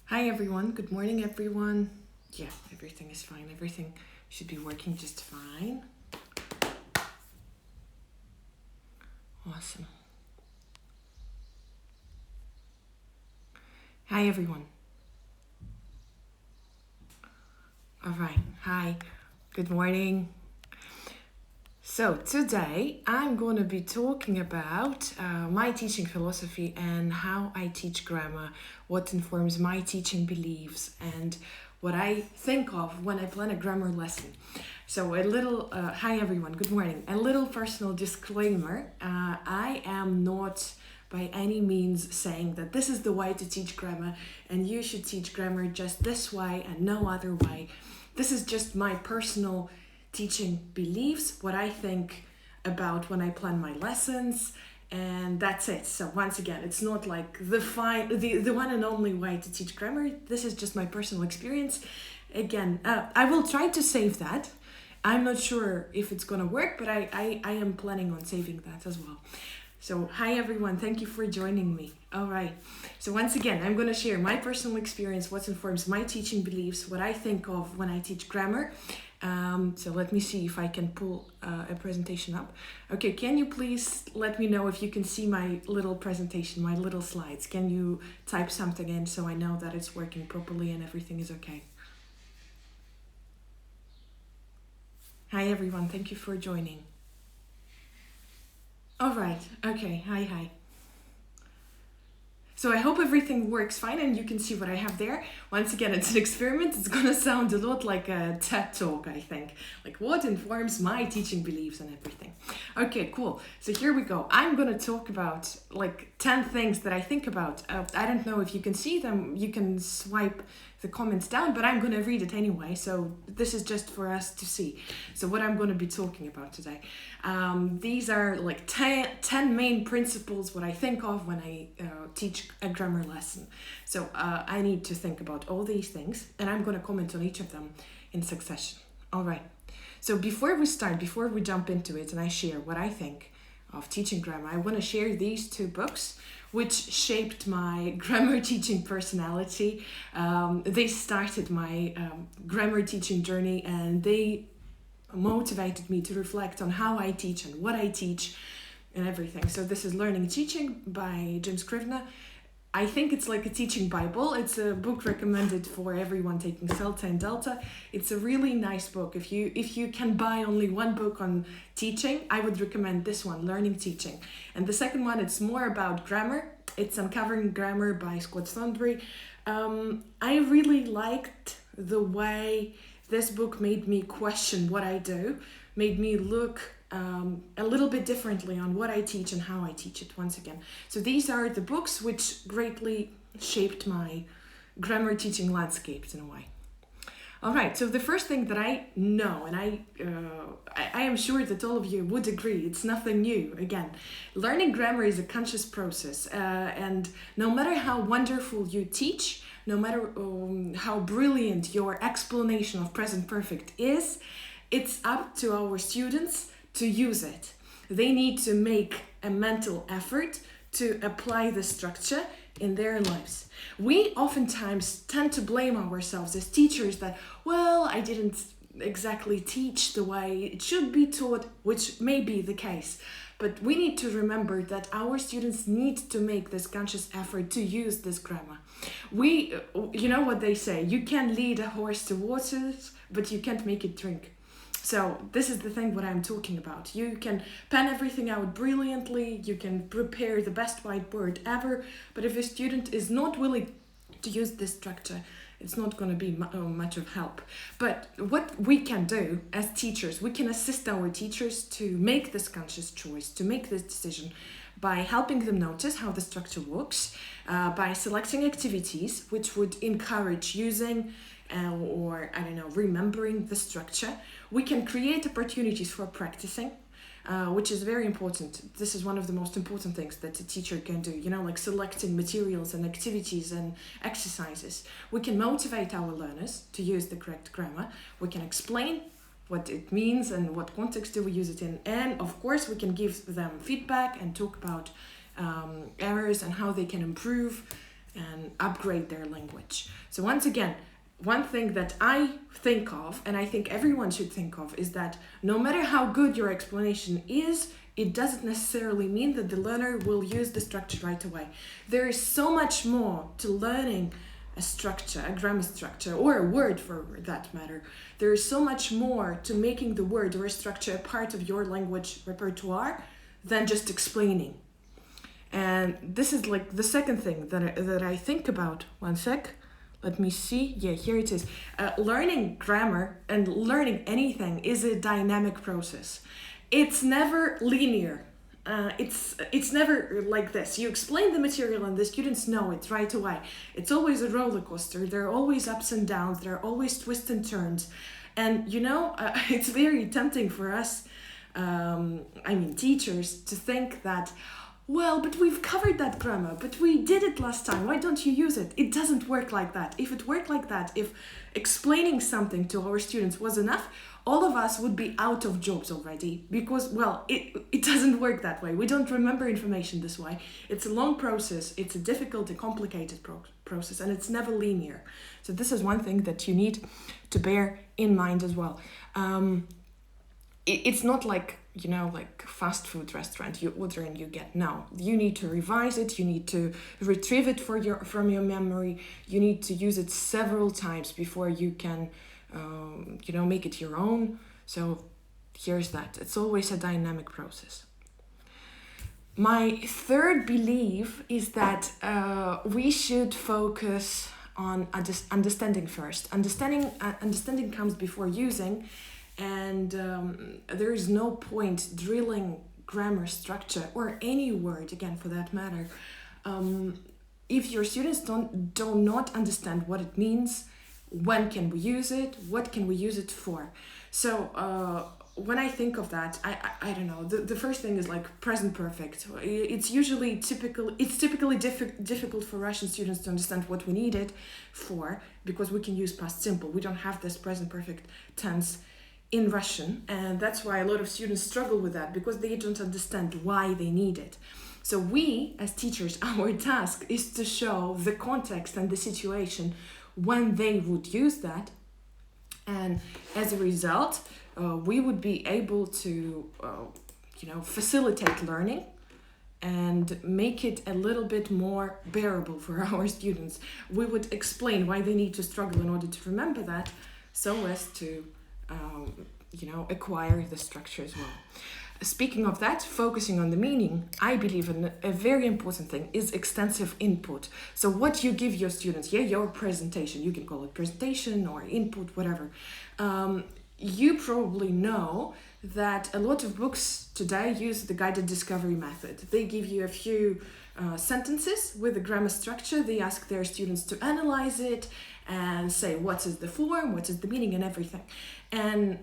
Hi everyone, good morning everyone. Yeah, everything is fine. Everything should be working just fine. Awesome. Hi everyone. All right, hi, good morning. So today I'm going to be talking about my teaching philosophy and how I teach grammar, what informs my teaching beliefs, and what I think of when I plan a grammar lesson. So a little, hi everyone, good morning. A little personal disclaimer, I am not by any means saying that this is the way to teach grammar and you should teach grammar just this way and no other way. This is just my personal teaching beliefs, what I think about when I plan my lessons, and that's it. So once again, it's not like the one and only way to teach grammar. This is just my personal experience. Again, I will try to save that. I'm not sure if it's gonna work, but I am planning on saving that as well. So hi everyone, thank you for joining me. All right, so once again, I'm gonna share my personal experience, what informs my teaching beliefs, what I think of when I teach grammar. So let me see if I can pull a presentation up. Okay, can you please let me know if you can see my little presentation, my little slides? Can you type something in so I know that it's working properly and everything is okay? Hi everyone, thank you for joining. All right, okay, hi. So I hope everything works fine and you can see what I have there. Once again, it's an experiment. It's gonna sound a lot like a TED talk, I think. Like what informs my teaching beliefs and everything. Okay, cool. So here we go. I'm gonna talk about like 10 things that I think about. I don't know if you can see them. You can swipe the comments down, but I'm gonna read it anyway. So this is just for us to see. So what I'm gonna be talking about today. These are like 10 main principles, what I think of when I teach a grammar lesson. So I need to think about all these things and I'm going to comment on each of them in succession. All right. So before we jump into it and I share what I think of teaching grammar, I want to share these two books which shaped my grammar teaching personality. They started my grammar teaching journey and they motivated me to reflect on how I teach and what I teach and everything. So this is Learning Teaching by J.Scrivener. I think it's like a teaching Bible. It's a book recommended for everyone taking CELTA and Delta. It's a really nice book. If you can buy only one book on teaching, I would recommend this one, Learning Teaching. And the second one, it's more about grammar. It's Uncovering Grammar by Thornbury. I really liked the way this book made me question what I do, made me look a little bit differently on what I teach and how I teach it once again. So these are the books which greatly shaped my grammar teaching landscapes in a way. All right, so the first thing that I know, and I am sure that all of you would agree, it's nothing new. Again, learning grammar is a conscious process, and no matter how wonderful you teach, no matter how brilliant your explanation of present perfect is, it's up to our students to use it. They need to make a mental effort to apply the structure in their lives. We oftentimes tend to blame ourselves as teachers that, well, I didn't exactly teach the way it should be taught, which may be the case. But we need to remember that our students need to make this conscious effort to use this grammar. You know what they say, you can lead a horse to water, but you can't make it drink. So this is the thing what I'm talking about. You can pen everything out brilliantly, you can prepare the best whiteboard ever, but if a student is not willing to use this structure, it's not going to be much of help. But what we can do as teachers, we can assist our teachers to make this conscious choice, to make this decision by helping them notice how the structure works, by selecting activities which would encourage using or remembering the structure. We can create opportunities for practicing, which is very important. This is one of the most important things that a teacher can do, like selecting materials and activities and exercises. We can motivate our learners to use the correct grammar. We can explain what it means and what context do we use it in. And of course, we can give them feedback and talk about errors and how they can improve and upgrade their language. So once again, one thing that I think of, and I think everyone should think of, is that no matter how good your explanation is, it doesn't necessarily mean that the learner will use the structure right away. There is so much more to learning a structure, a grammar structure, or a word for that matter. There is so much more to making the word or a structure a part of your language repertoire than just explaining. And this is like the second thing that I think about. One sec. Let me see. Yeah, here it is. Learning grammar and learning anything is a dynamic process. It's never linear. It's never like this. You explain the material and the students know it right away. It's always a roller coaster. There are always ups and downs. There are always twists and turns. And it's very tempting for us, teachers, to think that, well, but we've covered that grammar, but we did it last time. Why don't you use it? It doesn't work like that. If it worked like that, if explaining something to our students was enough, all of us would be out of jobs already because, well, it doesn't work that way. We don't remember information this way. It's a long process. It's a difficult and complicated process, and it's never linear. So this is one thing that you need to bear in mind as well. It's not like fast food restaurant, you order and you get. No, you need to revise it, you need to retrieve it from your memory, you need to use it several times before you can make it your own. So here's that. It's always a dynamic process. My third belief is that we should focus on understanding first. Understanding comes before using. And there is no point drilling grammar structure or any word, again, for that matter, if your students do not understand what it means, when can we use it, what can we use it for. So when I think of that, I don't know, the first thing is like present perfect. It's typically difficult for Russian students to understand what we need it for, because we can use past simple. We don't have this present perfect tense in Russian, and that's why a lot of students struggle with that, because they don't understand why they need it. So we, as teachers, our task is to show the context and the situation when they would use that, and as a result, we would be able to, facilitate learning and make it a little bit more bearable for our students. We would explain why they need to struggle in order to remember that, so as to acquire the structure as well. Speaking of that, focusing on the meaning, I believe a very important thing is extensive input. So what you give your students, your presentation, you can call it presentation or input, whatever. You probably know that a lot of books today use the guided discovery method. They give you a few sentences with a grammar structure. They ask their students to analyze it and say what is the form, what is the meaning, and everything. And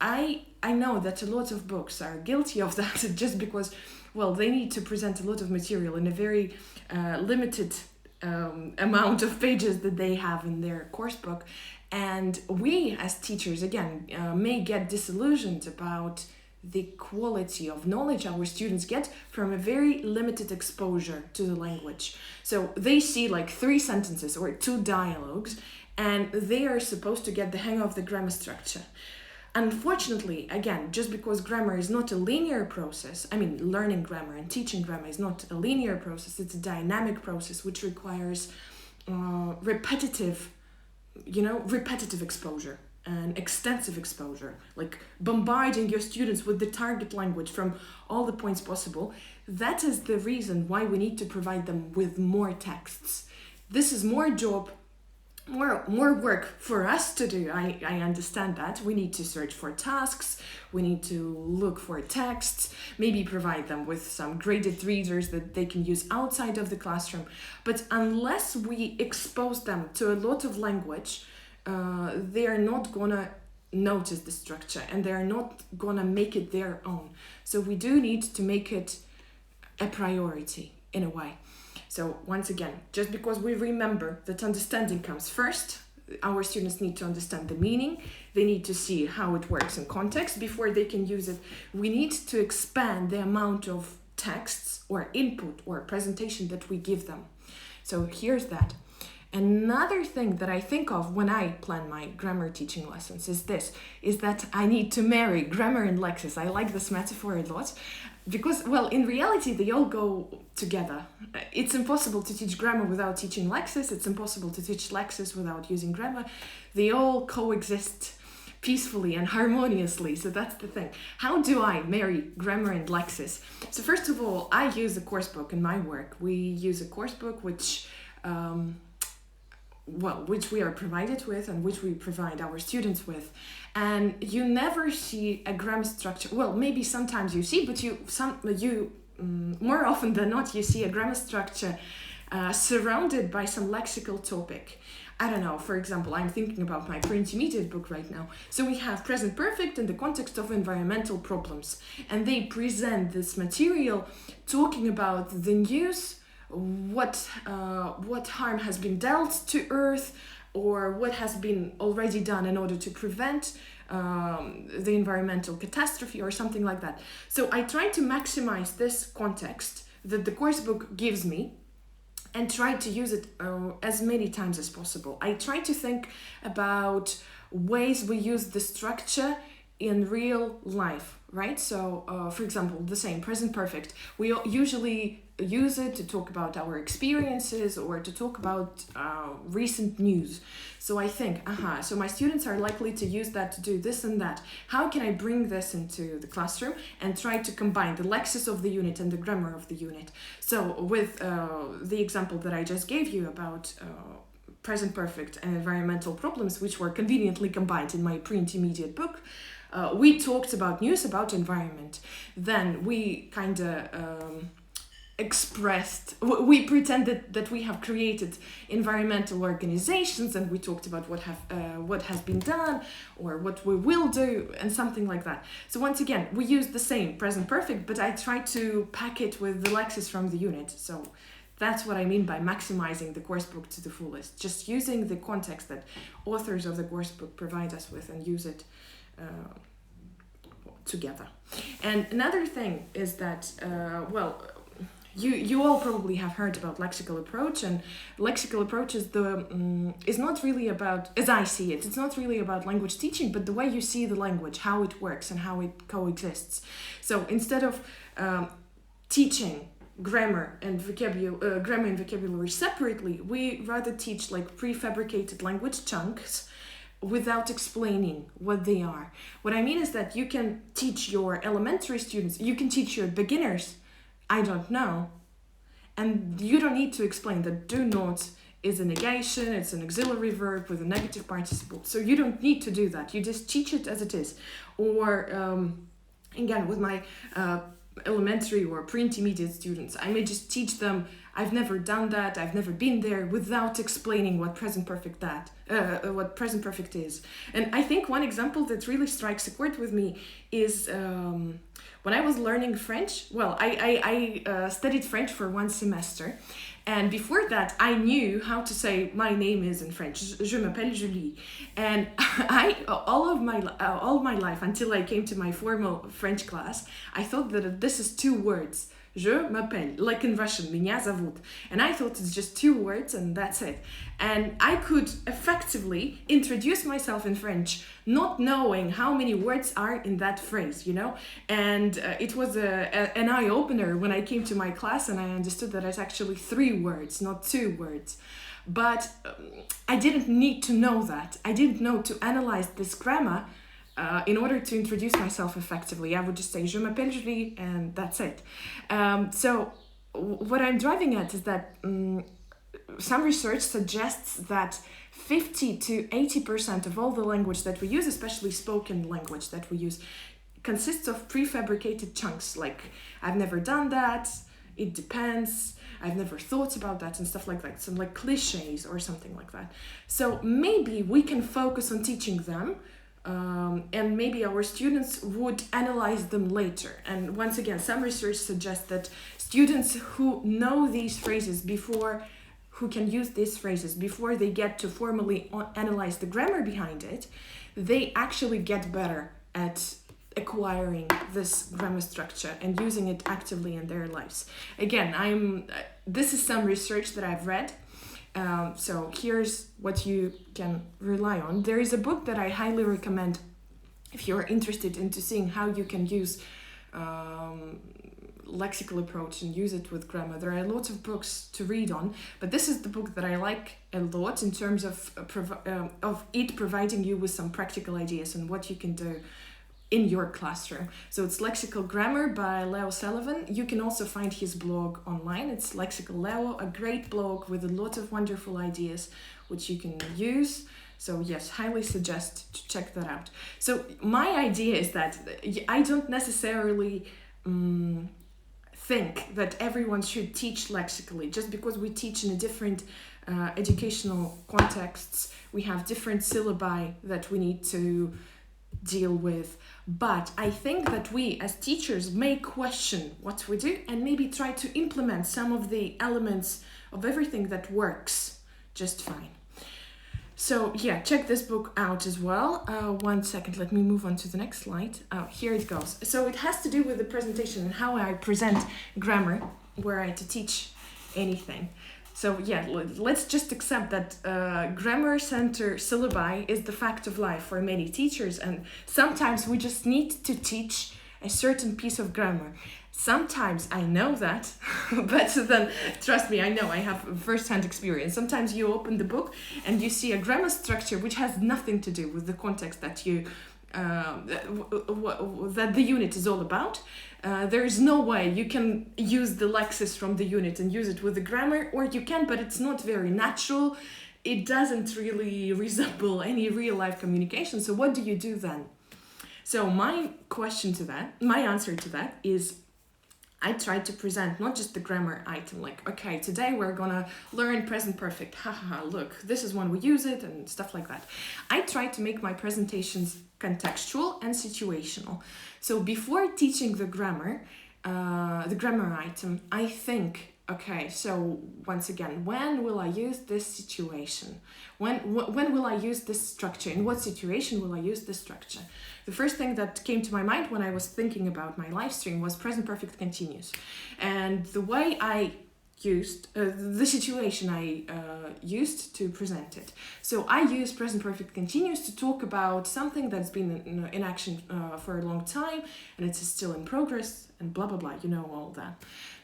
I know that a lot of books are guilty of that just because, well, they need to present a lot of material in a very limited amount of pages that they have in their course book. And we as teachers, again, may get disillusioned about the quality of knowledge our students get from a very limited exposure to the language. So they see like 3 sentences or 2 dialogues, and they are supposed to get the hang of the grammar structure. Unfortunately, again, just because grammar is not a linear process, learning grammar and teaching grammar is not a linear process, it's a dynamic process which requires repetitive exposure and extensive exposure, like bombarding your students with the target language from all the points possible. That is the reason why we need to provide them with more texts. This is more job, more work for us to do. I understand that. We need to search for tasks, we need to look for texts, maybe provide them with some graded readers that they can use outside of the classroom. But unless we expose them to a lot of language, they are not gonna notice the structure and they are not gonna make it their own. So we do need to make it a priority in a way. So once again, just because we remember that understanding comes first, our students need to understand the meaning, they need to see how it works in context before they can use it. We need to expand the amount of texts or input or presentation that we give them. So here's that. Another thing that I think of when I plan my grammar teaching lessons is that I need to marry grammar and Lexis. I like this metaphor a lot because, well, in reality, they all go together. It's impossible to teach grammar without teaching Lexis. It's impossible to teach Lexis without using grammar. They all coexist peacefully and harmoniously. So that's the thing. How do I marry grammar and Lexis? So first of all, I use a course book in my work. We use a course book which we are provided with and which we provide our students with. And you never see a grammar structure. Well, maybe sometimes you see, but more often than not, you see a grammar structure surrounded by some lexical topic. I don't know, for example, I'm thinking about my pre-intermediate book right now. So we have present perfect in the context of environmental problems. And they present this material talking about the news, what harm has been dealt to Earth, or what has been already done in order to prevent the environmental catastrophe or something like that. So I try to maximize this context that the course book gives me and try to use it as many times as possible. I try to think about ways we use the structure in real life, right? So, for example, the same present perfect. We usually use it to talk about our experiences or to talk about recent news. So I think, so my students are likely to use that to do this and that. How can I bring this into the classroom and try to combine the Lexis of the unit and the grammar of the unit? So with the example that I just gave you about present perfect and environmental problems, which were conveniently combined in my pre-intermediate book, we talked about news about environment. Then we kind of we pretended that we have created environmental organizations, and we talked about what has been done or what we will do and something like that. So once again, we use the same present perfect, but I try to pack it with the Lexis from the unit. So that's what I mean by maximizing the course book to the fullest, just using the context that authors of the course book provide us with and use it together. And another thing is that, you all probably have heard about lexical approach, and lexical approach is not really about, as I see it, it's not really about language teaching, but the way you see the language, how it works and how it coexists. So instead of teaching grammar and vocabulary separately, we rather teach like prefabricated language chunks without explaining what they are. What I mean is that you can teach your elementary students, you can teach your beginners, I don't know, and you don't need to explain that do not is a negation, it's an auxiliary verb with a negative participle. So you don't need to do that. You just teach it as it is. Or again, with my elementary or pre-intermediate students, I may just teach them, I've never done that, I've never been there, without explaining what present perfect is. And I think one example that really strikes a chord with me is when I was learning French. Well, I studied French for 1 semester, and before that I knew how to say my name is in French. Je m'appelle Julie. And all my life until I came to my formal French class, I thought that this is 2 words. Je m'appelle, like in Russian, меня зовут. And I thought it's just 2 words and that's it. And I could effectively introduce myself in French, not knowing how many words are in that phrase, you know? And it was an eye-opener when I came to my class and I understood that it's actually 3 words, not 2 words. But I didn't need to know that. I didn't know to analyze this grammar in order to introduce myself effectively. I would just say, je m'appelle Julie, and that's it. So what I'm driving at is that some research suggests that 50 to 80% of all the language that we use, especially spoken language that we use, consists of prefabricated chunks, like I've never done that, it depends, I've never thought about that, and stuff like that. Some like cliches or something like that. So maybe we can focus on teaching them, and maybe our students would analyze them later. And once again, some research suggests that students who know these phrases who can use these phrases before they get to formally analyze the grammar behind it, they actually get better at acquiring this grammar structure and using it actively in their lives. Again, this is some research that I've read. So here's what you can rely on. There is a book that I highly recommend if you're interested into seeing how you can use lexical approach and use it with grammar. There are lots of books to read on, but this is the book that I like a lot in terms of it providing you with some practical ideas on what you can do in your classroom. So it's Lexical Grammar by Leo Sulivan. You can also find his blog online. It's Lexical Leo, a great blog with a lot of wonderful ideas which you can use. So yes, highly suggest to check that out. So my idea is that I don't necessarily think that everyone should teach lexically. Just because we teach in a different educational contexts, we have different syllabi that we need to deal with. But I think that we as teachers may question what we do and maybe try to implement some of the elements of everything that works just fine. So yeah, check this book out as well. 1 second, let me move on to the next slide. Here it goes. So it has to do with the presentation and how I present grammar were I to teach anything. So yeah, let's just accept that grammar center syllabi is the fact of life for many teachers, and sometimes we just need to teach a certain piece of grammar. Sometimes I know that, but then trust me, I know, I have first-hand experience. Sometimes you open the book and you see a grammar structure which has nothing to do with the context that you that the unit is all about. There is no way you can use the lexis from the unit and use it with the grammar, or you can, but it's not very natural. It doesn't really resemble any real-life communication. So what do you do then? So my answer to that is, I try to present not just the grammar item, like, okay, today we're gonna learn present perfect, look, this is when we use it, and stuff like that. I try to make my presentations contextual and situational. So before teaching the grammar item, I think, okay, so once again, when will I use this situation? When will I use this structure? In what situation will I use this structure? The first thing that came to my mind when I was thinking about my live stream was present perfect continuous. And the way I used, the situation I used to present it. So I use present perfect continuous to talk about something that's been in action for a long time, and it's still in progress, and blah, blah, blah, you know, all that.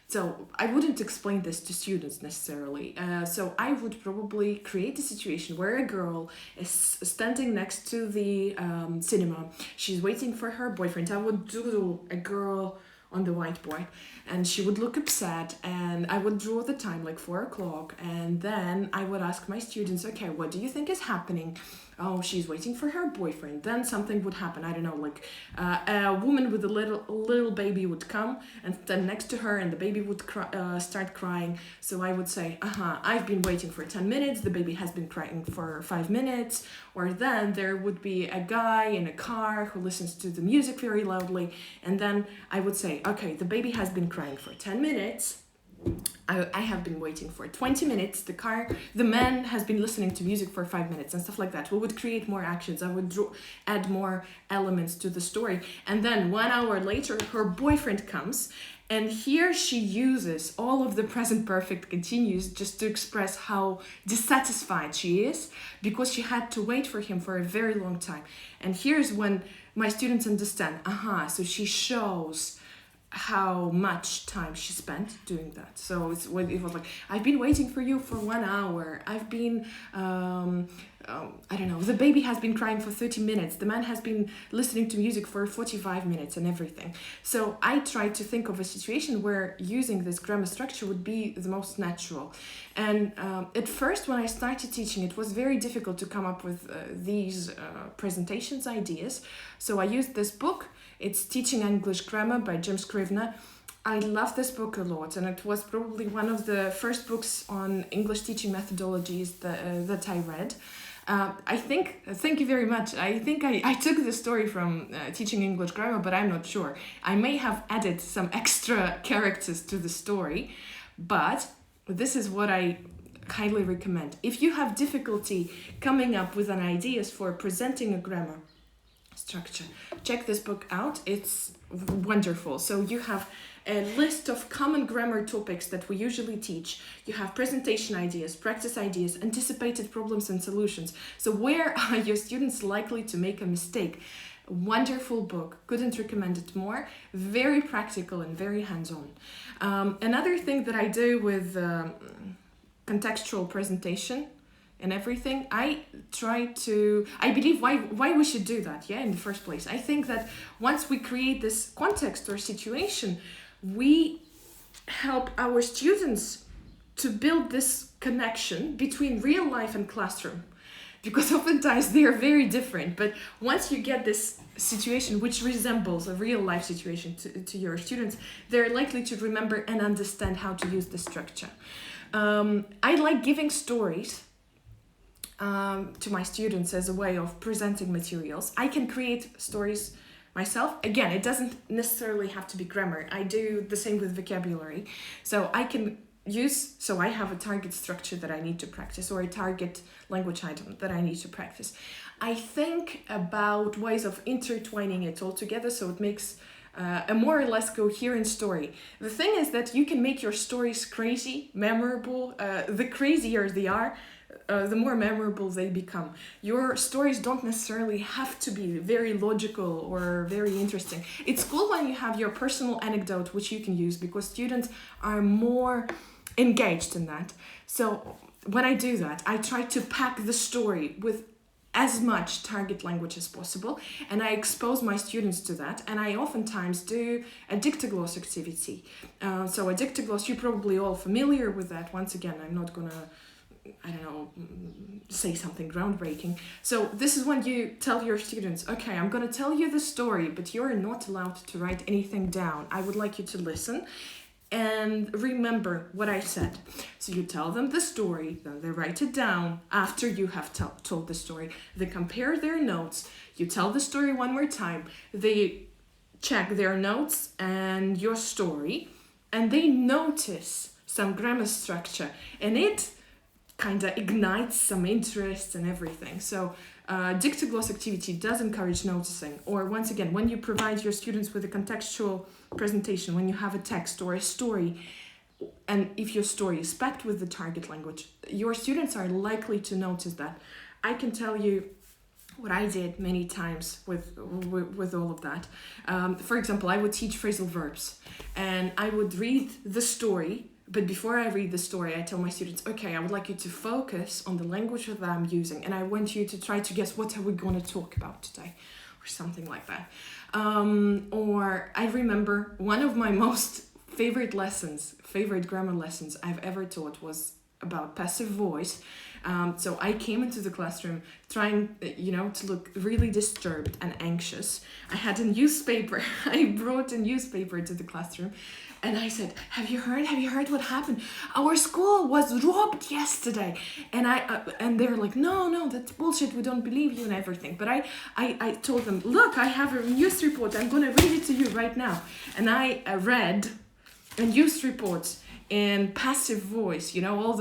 So I wouldn't explain this to students necessarily. So I would probably create a situation where a girl is standing next to the cinema. She's waiting for her boyfriend. I would doodle a girl on the whiteboard, and she would look upset, and I would draw the time, like 4 o'clock, and then I would ask my students, okay, what do you think is happening? Oh, she's waiting for her boyfriend. Then something would happen. I don't know, like a woman with a little baby would come and stand next to her, and the baby would start crying. So I would say, I've been waiting for 10 minutes. The baby has been crying for 5 minutes. Or then there would be a guy in a car who listens to the music very loudly. And then I would say, okay, the baby has been crying for 10 minutes. I have been waiting for 20 minutes. The man has been listening to music for 5 minutes, and stuff like that. We would create more actions. I would add more elements to the story. And then 1 hour later, her boyfriend comes, and here she uses all of the present perfect continuous just to express how dissatisfied she is because she had to wait for him for a very long time. And here's when my students understand, so she shows how much time she spent doing that. So it was like, I've been waiting for you for 1 hour. I've been, I don't know, the baby has been crying for 30 minutes. The man has been listening to music for 45 minutes and everything. So I tried to think of a situation where using this grammar structure would be the most natural. And at first, when I started teaching, it was very difficult to come up with these presentations ideas. So I used this book. It's Teaching English Grammar by J.Scrivener. I love this book a lot, and it was probably one of the first books on English teaching methodologies that I read. Thank you very much. I think I took the story from Teaching English Grammar, but I'm not sure. I may have added some extra characters to the story, but this is what I highly recommend. If you have difficulty coming up with an ideas for presenting a grammar structure, check this book out. It's wonderful. So you have a list of common grammar topics that we usually teach. You have presentation ideas, practice ideas, anticipated problems and solutions. So where are your students likely to make a mistake? Wonderful book, couldn't recommend it more. Very practical and very hands-on. Another thing that I do with contextual presentation and everything, I believe why we should do that, in the first place. I think that once we create this context or situation, we help our students to build this connection between real life and classroom. Because oftentimes they are very different, but once you get this situation which resembles a real life situation to your students, they're likely to remember and understand how to use the structure. I like giving stories to my students as a way of presenting materials. I can create stories myself. Again, it doesn't necessarily have to be grammar. I do the same with vocabulary. So I have a target structure that I need to practice, or a target language item that I need to practice. I think about ways of intertwining it all together so it makes a more or less coherent story. The thing is that you can make your stories crazy, memorable. The crazier they are, the more memorable they become. Your stories don't necessarily have to be very logical or very interesting. It's cool when you have your personal anecdote which you can use, because students are more engaged in that. So when I do that, I try to pack the story with as much target language as possible, and I expose my students to that. And I oftentimes do a dictogloss activity. So a dictogloss, you're probably all familiar with that. Once again, I'm not gonna say something groundbreaking. So this is when you tell your students, okay, I'm gonna tell you the story, but you're not allowed to write anything down. I would like you to listen and remember what I said. So you tell them the story, then they write it down after you have told the story. They compare their notes, you tell the story one more time, they check their notes and your story, and they notice some grammar structure, and it kind of ignites some interest and everything. So dictogloss activity does encourage noticing. Or once again, when you provide your students with a contextual presentation, when you have a text or a story, and if your story is packed with the target language, your students are likely to notice that. I can tell you what I did many times with all of that. For example, I would teach phrasal verbs, and I would read the story. But before I read the story, I tell my students, okay, I would like you to focus on the language that I'm using, and I want you to try to guess what are we going to talk about today, or something like that. Or I remember one of my most favorite grammar lessons I've ever taught was about passive voice. So I came into the classroom trying, to look really disturbed and anxious. I had a newspaper. I brought a newspaper to the classroom, and I said, have you heard what happened? Our school was robbed yesterday. And they're like, no, that's bullshit. We don't believe you and everything. But I told them, look, I have a news report. I'm going to read it to you right now. And I read a news report in passive voice. All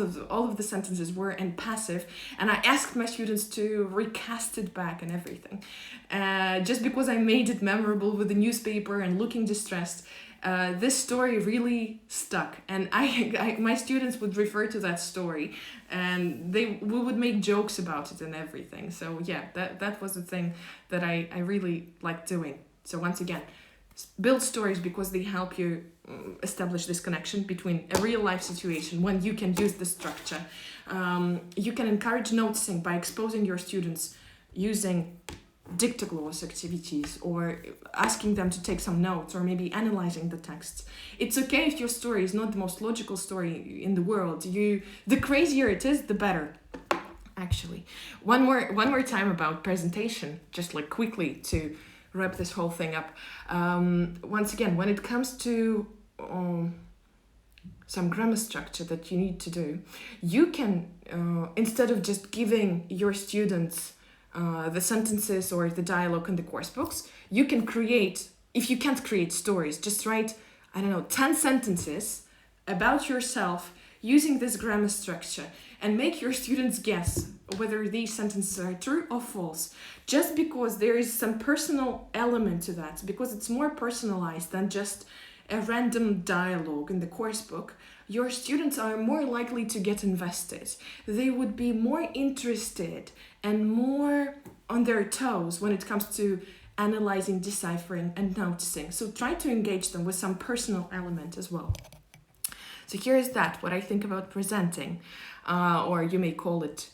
of the sentences were in passive, and I asked my students to recast it back and everything. Just because I made it memorable with the newspaper and looking distressed, this story really stuck, and my students would refer to that story, and we would make jokes about it and everything. So yeah, that was the thing that I really liked doing. So once again, build stories because they help you establish this connection between a real life situation when you can use the structure. You can encourage noticing by exposing your students using dictogloss activities, or asking them to take some notes, or maybe analyzing the texts. It's okay if your story is not the most logical story in the world. The crazier it is, the better. Actually, one more time about presentation, just like quickly to wrap this whole thing up. Once again, when it comes to some grammar structure that you need to do, you can, instead of just giving your students the sentences or the dialogue in the course books, you can create, if you can't create stories, just write, 10 sentences about yourself using this grammar structure, and make your students guess whether these sentences are true or false, just because there is some personal element to that, because it's more personalized than just a random dialogue in the course book, your students are more likely to get invested. They would be more interested and more on their toes when it comes to analyzing, deciphering, and noticing. So try to engage them with some personal element as well. So here's that, what I think about presenting, or you may call it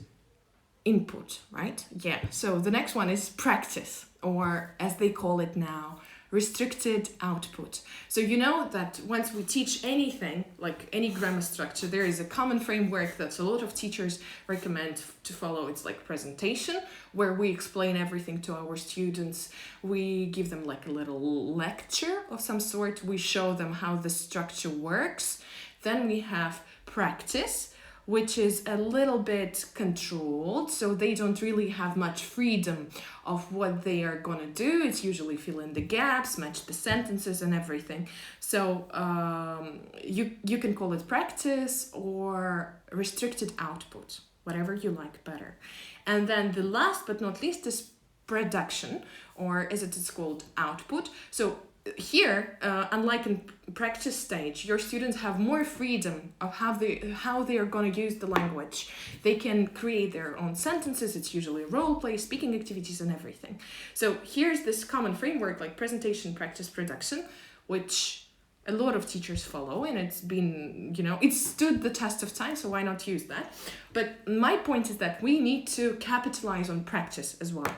input, right? Yeah, so the next one is practice, or as they call it now, restricted output. So you know that once we teach anything, like any grammar structure, there is a common framework that a lot of teachers recommend to follow. It's like presentation, where we explain everything to our students. We give them like a little lecture of some sort. We show them how the structure works. Then we have practice, which is a little bit controlled, so they don't really have much freedom of what they are gonna do. It's usually fill in the gaps, match the sentences and everything. So you can call it practice or restricted output, whatever you like better. And then the last but not least is production, or as it is called, output. So here, unlike in practice stage, your students have more freedom of how they are going to use the language. They can create their own sentences. It's usually role play, speaking activities, and everything. So here's this common framework like presentation, practice, production, which a lot of teachers follow, and it's been, it's stood the test of time, so why not use that? But my point is that we need to capitalize on practice as well.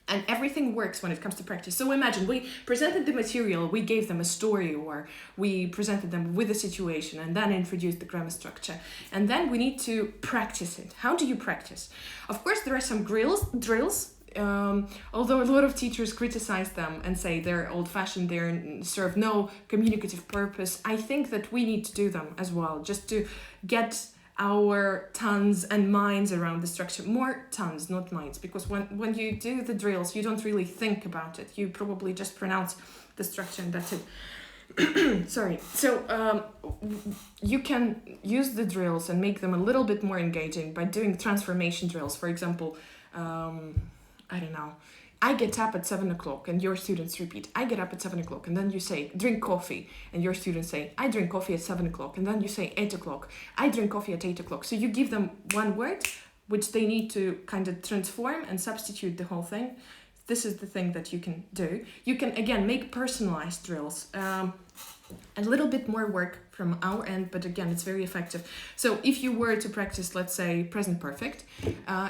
And everything works when it comes to practice. So imagine we presented the material, we gave them a story, or we presented them with a situation and then introduced the grammar structure. And then we need to practice it. How do you practice? Of course, there are some drills. Although a lot of teachers criticize them and say they're old-fashioned, they serve no communicative purpose, I think that we need to do them as well, just to get our tongues and minds around the structure. More tongues, not minds, because when you do the drills, you don't really think about it. You probably just pronounce the structure and that's it. Sorry. So you can use the drills and make them a little bit more engaging by doing transformation drills. For example, I don't know, I get up at 7 o'clock and your students repeat, I get up at 7 o'clock, and then you say, drink coffee, and your students say, I drink coffee at 7 o'clock, and then you say 8 o'clock, I drink coffee at 8 o'clock. So you give them one word, which they need to kind of transform and substitute the whole thing. This is the thing that you can do. You can, again, make personalized drills. A little bit more work from our end, but again, it's very effective. So if you were to practice, let's say, present perfect,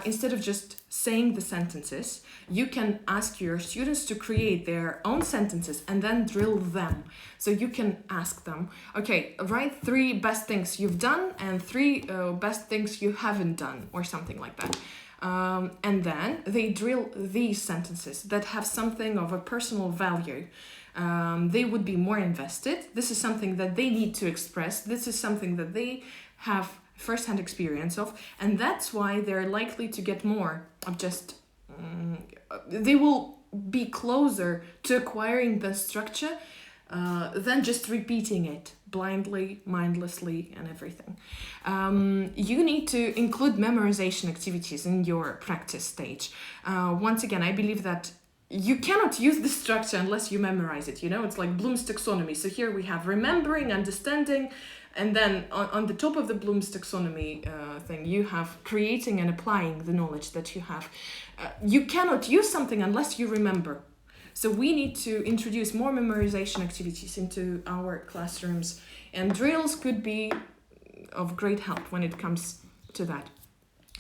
instead of just saying the sentences, you can ask your students to create their own sentences and then drill them. So you can ask them, okay, write 3 best things you've done and 3 best things you haven't done, or something like that. And then they drill these sentences that have something of a personal value. They would be more invested. This is something that they need to express. This is something that they have first-hand experience of, and that's why they're likely to get more of just, they will be closer to acquiring the structure than just repeating it blindly, mindlessly, and everything. You need to include memorization activities in your practice stage. Once again, I believe that you cannot use the structure unless you memorize it. It's like Bloom's taxonomy. So here we have remembering, understanding, and then on the top of the Bloom's taxonomy thing, you have creating and applying the knowledge that you have. You cannot use something unless you remember. So we need to introduce more memorization activities into our classrooms, and drills could be of great help when it comes to that.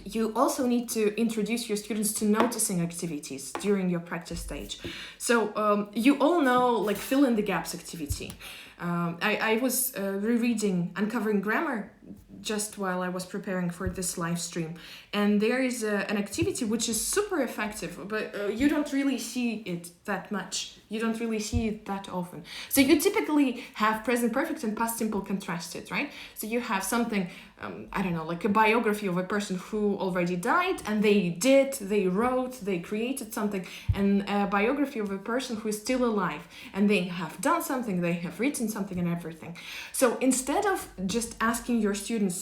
You also need to introduce your students to noticing activities during your practice stage. So you all know, like, fill in the gaps activity. I was rereading Uncovering Grammar just while I was preparing for this live stream, and there is an activity which is super effective, but you don't really see it that much. You don't really see it that often. So you typically have present perfect and past simple contrasted, right? So you have something, I don't know, like a biography of a person who already died, and they wrote, they created something, and a biography of a person who is still alive, and they have done something, they have written something and everything. So instead of just asking your students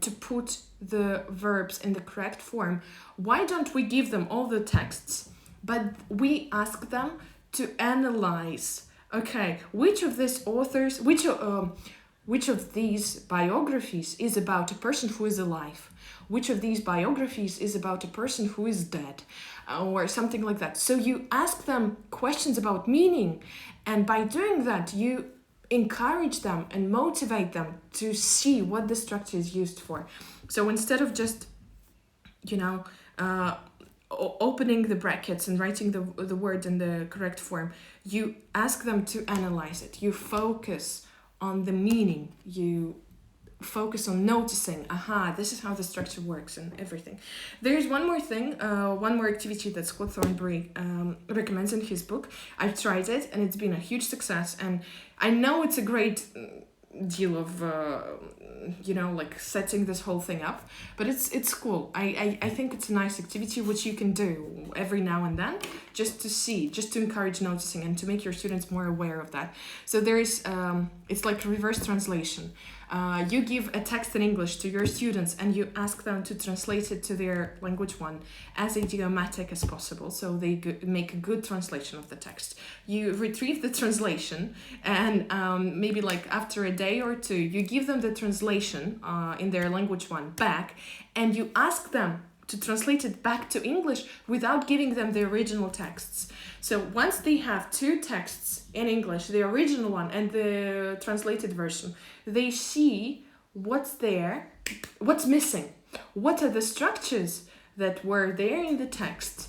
to put the verbs in the correct form, why don't we give them all the texts, but we ask them to analyze Okay, which of these authors, which of these biographies is about a person who is alive? Which of these biographies is about a person who is dead? Or something like that. So you ask them questions about meaning, and by doing that, you encourage them and motivate them to see what the structure is used for. So instead of just, you know, opening the brackets and writing the word in the correct form, you ask them to analyze it. You focus on the meaning. You focus on noticing, this is how the structure works and everything. There's one more thing, one more activity that Scott Thornbury recommends in his book. I've tried it and it's been a huge success, and I know it's a great deal of like setting this whole thing up, but it's cool. I think it's a nice activity which you can do every now and then, just to encourage noticing and to make your students more aware of that. So there is it's like reverse translation. You give a text in English to your students and you ask them to translate it to their language one as idiomatic as possible, so they make a good translation of the text. You retrieve the translation, and maybe like after a day or two, you give them the translation in their language one back, and you ask them to translate it back to English without giving them the original texts. So once they have two texts in English, the original one and the translated version, they see what's there, what's missing, what are the structures that were there in the text,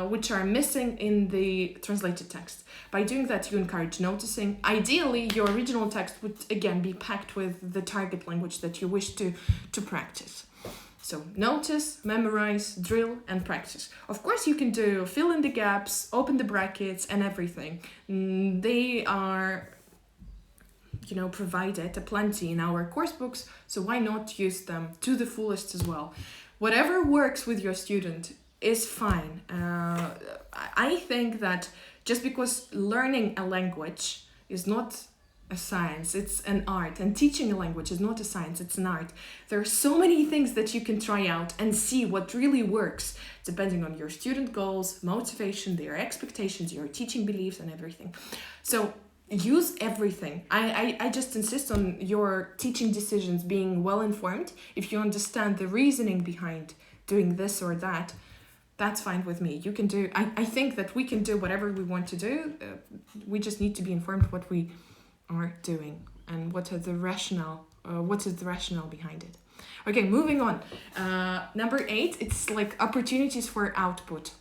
which are missing in the translated text. By doing that, you encourage noticing. Ideally, your original text would again be packed with the target language that you wish to practice. So notice, memorize, drill, and practice. Of course, you can do fill in the gaps, open the brackets, and everything. They are, provided aplenty in our course books, so why not use them to the fullest as well? Whatever works with your student is fine. I think that just because learning a language is not a science, it's an art, and teaching a language is not a science, it's an art. There are so many things that you can try out and see what really works, depending on your student goals, motivation, their expectations, your teaching beliefs, and everything. So use everything. I just insist on your teaching decisions being well informed. If you understand the reasoning behind doing this or that, that's fine with me. You can do, I think that we can do whatever we want to do. We just need to be informed what we are doing and what is the rationale behind it. Okay, moving on. Number 8, it's like opportunities for output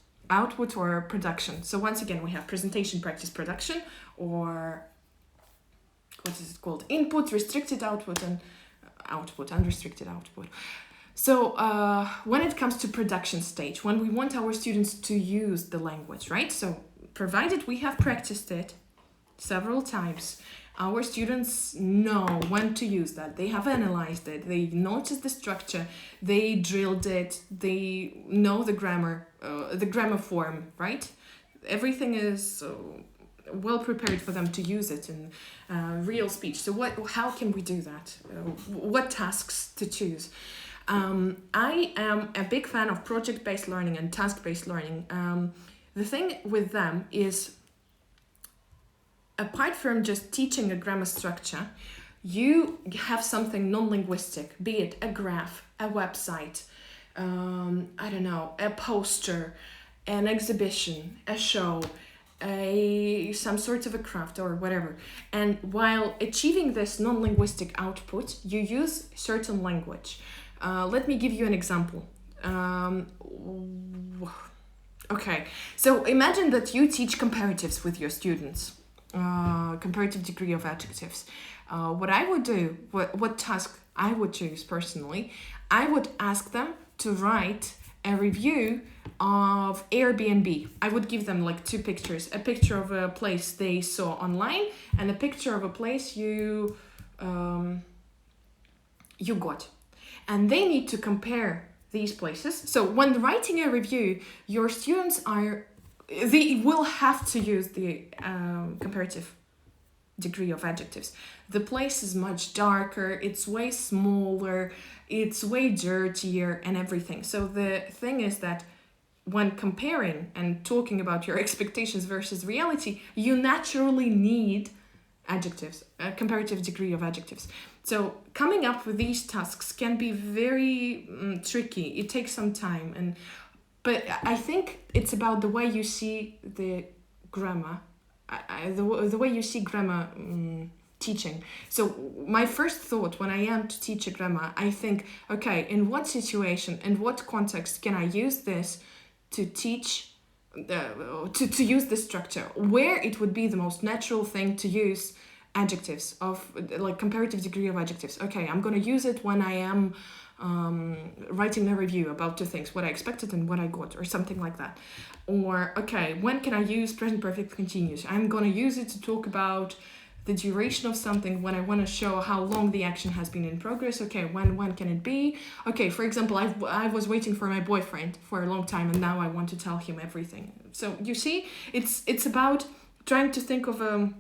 or production. So once again, we have presentation, practice, production, or what is it called? Input, restricted output, and output, unrestricted output. So when it comes to production stage, when we want our students to use the language, right? So provided we have practiced it several times, our students know when to use that. They have analyzed it. They noticed the structure. They drilled it. They know the grammar form, right? Everything is well prepared for them to use it in real speech. So how can we do that? What tasks to choose? I am a big fan of project-based learning and task-based learning. The thing with them is, apart from just teaching a grammar structure, you have something non-linguistic, be it a graph, a website, a poster, an exhibition, a show, some sort of a craft or whatever. And while achieving this non-linguistic output, you use certain language. Let me give you an example. Okay, so imagine that you teach comparatives with your students. Comparative degree of adjectives. What I would do, what task I would choose personally, I would ask them to write a review of Airbnb. I would give them like 2 pictures, a picture of a place they saw online and a picture of a place you got. And they need to compare these places. So when writing a review, your students they will have to use the comparative degree of adjectives. The place is much darker, it's way smaller, it's way dirtier and everything. So the thing is that when comparing and talking about your expectations versus reality, you naturally need adjectives, a comparative degree of adjectives. So coming up with these tasks can be very tricky. It takes some time, but I think it's about the way you see the grammar, the way you see grammar teaching. So my first thought when I am to teach a grammar, I think, okay, in what situation, in what context can I use this to teach, to use this structure, where it would be the most natural thing to use adjectives of like comparative degree of adjectives. Okay, I'm going to use it when I am writing a review about two things, what I expected and what I got, or something like that. Or, okay, when can I use present perfect continuous? I'm going to use it to talk about the duration of something when I want to show how long the action has been in progress. Okay, when can it be? Okay, for example, I was waiting for my boyfriend for a long time and now I want to tell him everything. So you see, it's about trying to think of a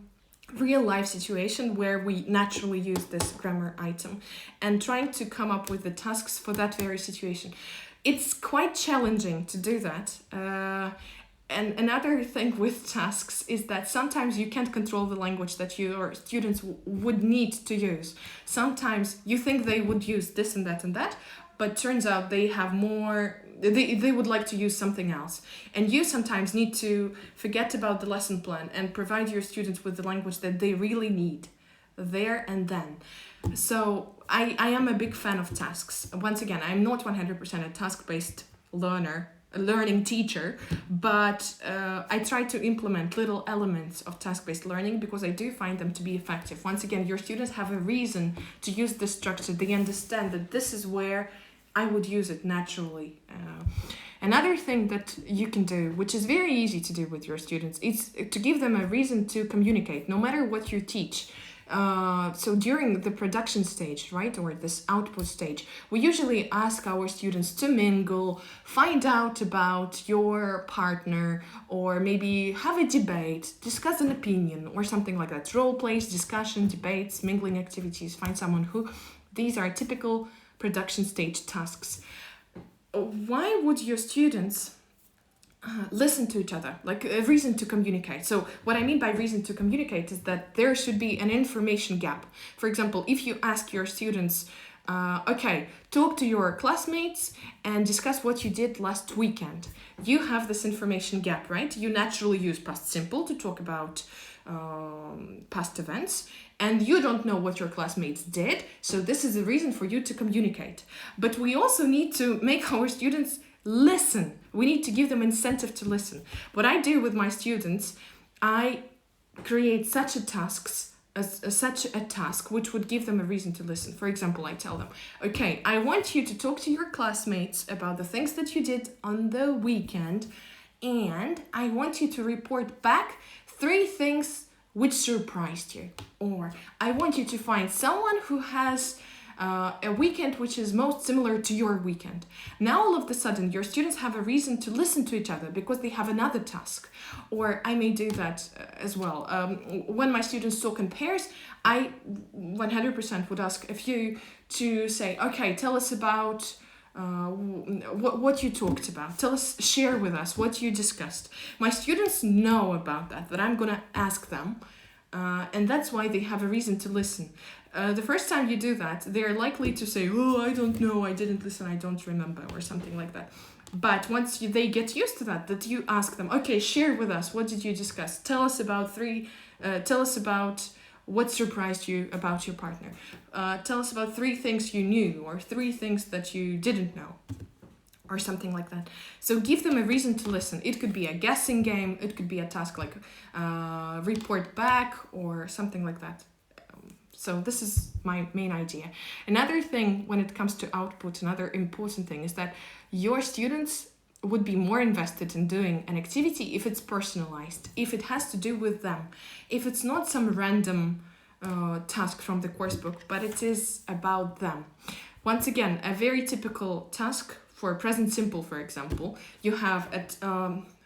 real life situation where we naturally use this grammar item and trying to come up with the tasks for that very situation. It's quite challenging to do that. And another thing with tasks is that sometimes you can't control the language that your students would need to use. Sometimes you think they would use this and that, but turns out they have more, they would like to use something else. And you sometimes need to forget about the lesson plan and provide your students with the language that they really need there and then. So I am a big fan of tasks. Once again, I'm not 100% a task-based learning teacher, but I try to implement little elements of task-based learning because I do find them to be effective. Once again, your students have a reason to use this structure. They understand that this is where I would use it naturally. Another thing that you can do, which is very easy to do with your students, is to give them a reason to communicate, no matter what you teach. So during the production stage, right, or this output stage, we usually ask our students to mingle, find out about your partner, or maybe have a debate, discuss an opinion, or something like that. Role plays, discussion, debates, mingling activities, find someone who. These are typical production stage tasks. Why would your students listen to each other, like a reason to communicate? So what I mean by reason to communicate is that there should be an information gap. For example, if you ask your students, okay, talk to your classmates and discuss what you did last weekend, you have this information gap, right? You naturally use past simple to talk about past events, and you don't know what your classmates did, so this is a reason for you to communicate. But we also need to make our students listen. We need to give them incentive to listen. What I do with my students, I create such a task which would give them a reason to listen. For example, I tell them, okay, I want you to talk to your classmates about the things that you did on the weekend, and I want you to report back 3 things which surprised you. Or I want you to find someone who has a weekend which is most similar to your weekend. Now all of a sudden your students have a reason to listen to each other because they have another task. Or I may do that as well. When my students talk in pairs, I 100% would ask a few to say, okay, tell us about what you talked about. Share with us what you discussed. My students know about that I'm gonna ask them, and that's why they have a reason to listen. The first time you do that, they're likely to say, oh, I don't know, I didn't listen, I don't remember, or something like that. But once they get used to that you ask them, okay, share with us, what did you discuss? Tell us about what surprised you about your partner. Tell us about 3 things you knew, or 3 things that you didn't know, or something like that. So give them a reason to listen. It could be a guessing game, it could be a task like report back, or something like that. So this is my main idea. Another thing when it comes to output, another important thing is that your students would be more invested in doing an activity if it's personalized, if it has to do with them, if it's not some random task from the course book, but it is about them. Once again, a very typical task for present simple, for example, you have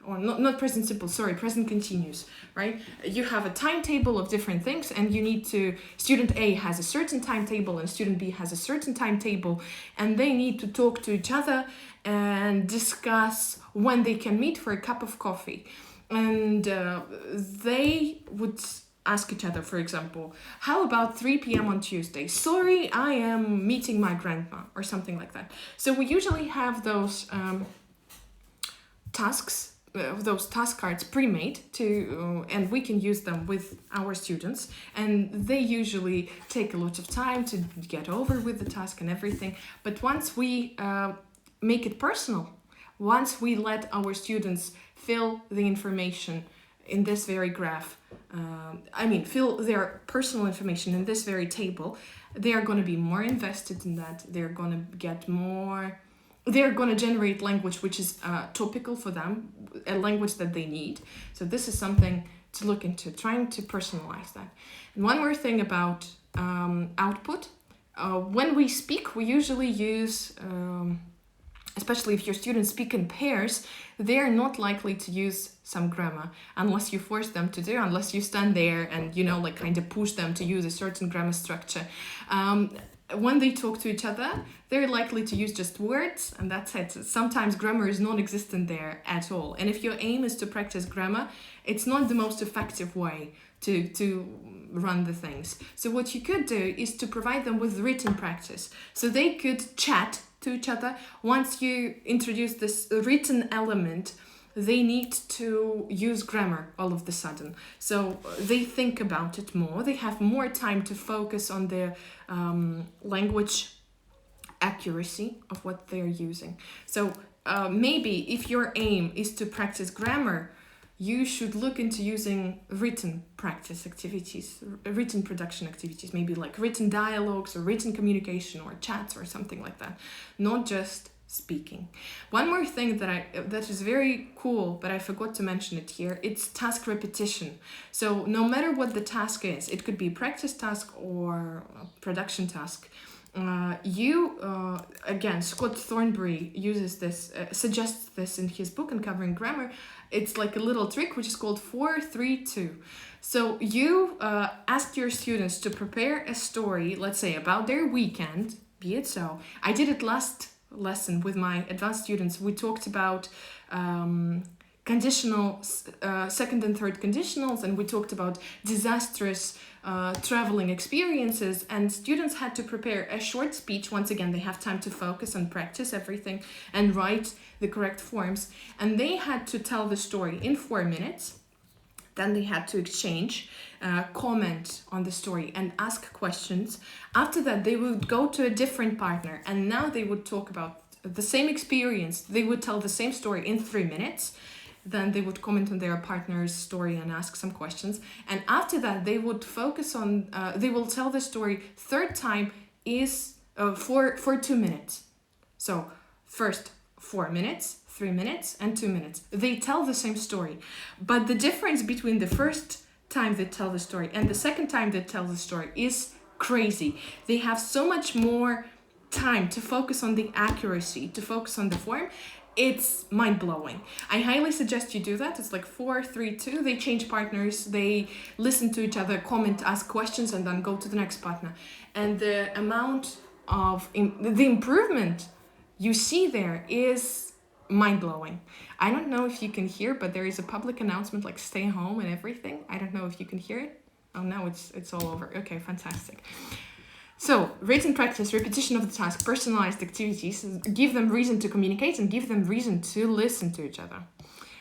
or not present simple, sorry, present continuous, right? You have a timetable of different things, and you need to, student A has a certain timetable and student B has a certain timetable, and they need to talk to each other and discuss when they can meet for a cup of coffee. And they would ask each other, for example, how about 3 p.m. on Tuesday? Sorry, I am meeting my grandma, or something like that. So we usually have those tasks, those task cards pre-made and we can use them with our students, and they usually take a lot of time to get over with the task and everything. But once we make it personal, once we let our students fill the information in this very graph, fill their personal information in this very table, they are going to be more invested in that. They're going to get more, they're going to generate language which is topical for them, a language that they need. So this is something to look into, trying to personalize that. And one more thing about output. When we speak, we usually use, especially if your students speak in pairs, they're not likely to use some grammar unless you force them to do, unless you stand there and, kind of push them to use a certain grammar structure. When they talk to each other, they're likely to use just words, and that's it. Sometimes grammar is non-existent there at all. And if your aim is to practice grammar, it's not the most effective way to run the things. So what you could do is to provide them with written practice. So they could chat to each other. Once you introduce this written element, they need to use grammar all of the sudden. So they think about it more. They have more time to focus on their language accuracy of what they're using. So maybe if your aim is to practice grammar, you should look into using written practice activities, written production activities, maybe like written dialogues or written communication or chats or something like that, not just speaking. One more thing that is very cool, but I forgot to mention it here, it's task repetition. So no matter what the task is, it could be a practice task or a production task, again, Scott Thornbury uses this, suggests this in his book Uncovering Grammar. It's like a little trick which is called 4-3-2. So you ask your students to prepare a story, let's say about their weekend, be it so. I did it last lesson with my advanced students. We talked about conditional, second and third conditionals, and we talked about disastrous traveling experiences, and students had to prepare a short speech. Once again, they have time to focus and practice everything and write the correct forms, and they had to tell the story in 4 minutes. Then they had to exchange, comment on the story and ask questions. After that, they would go to a different partner, and now they would talk about the same experience. They would tell the same story in 3 minutes. Then they would comment on their partner's story and ask some questions. And after that, they would focus on, they will tell the story third time is for 2 minutes. So first 4 minutes, 3 minutes, and 2 minutes. They tell the same story. But the difference between the first time they tell the story and the second time they tell the story is crazy. They have so much more time to focus on the accuracy, to focus on the form. It's mind-blowing. I highly suggest you do that. It's like 4-3-2. They change partners, they listen to each other, comment, ask questions, and then go to the next partner. And the amount of the improvement you see there is mind-blowing. I don't know if you can hear, but there is a public announcement like stay home and everything. I don't know if you can hear it. Oh, now it's all over. Okay, fantastic. So, written practice, repetition of the task, personalized activities, give them reason to communicate and give them reason to listen to each other.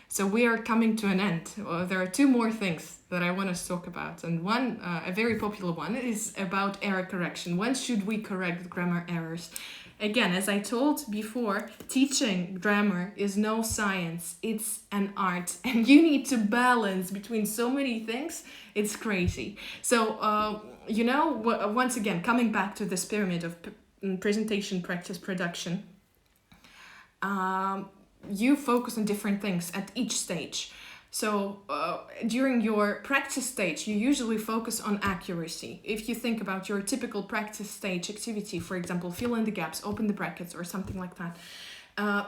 So we are coming to an end. There are 2 more things that I want to talk about. And one, a very popular one, is about error correction. When should we correct grammar errors? Again, as I told before, teaching grammar is no science, it's an art. And you need to balance between so many things, it's crazy. So, once again, coming back to this pyramid of presentation, practice, production, you focus on different things at each stage. So during your practice stage, you usually focus on accuracy. If you think about your typical practice stage activity, for example, fill in the gaps, open the brackets, or something like that,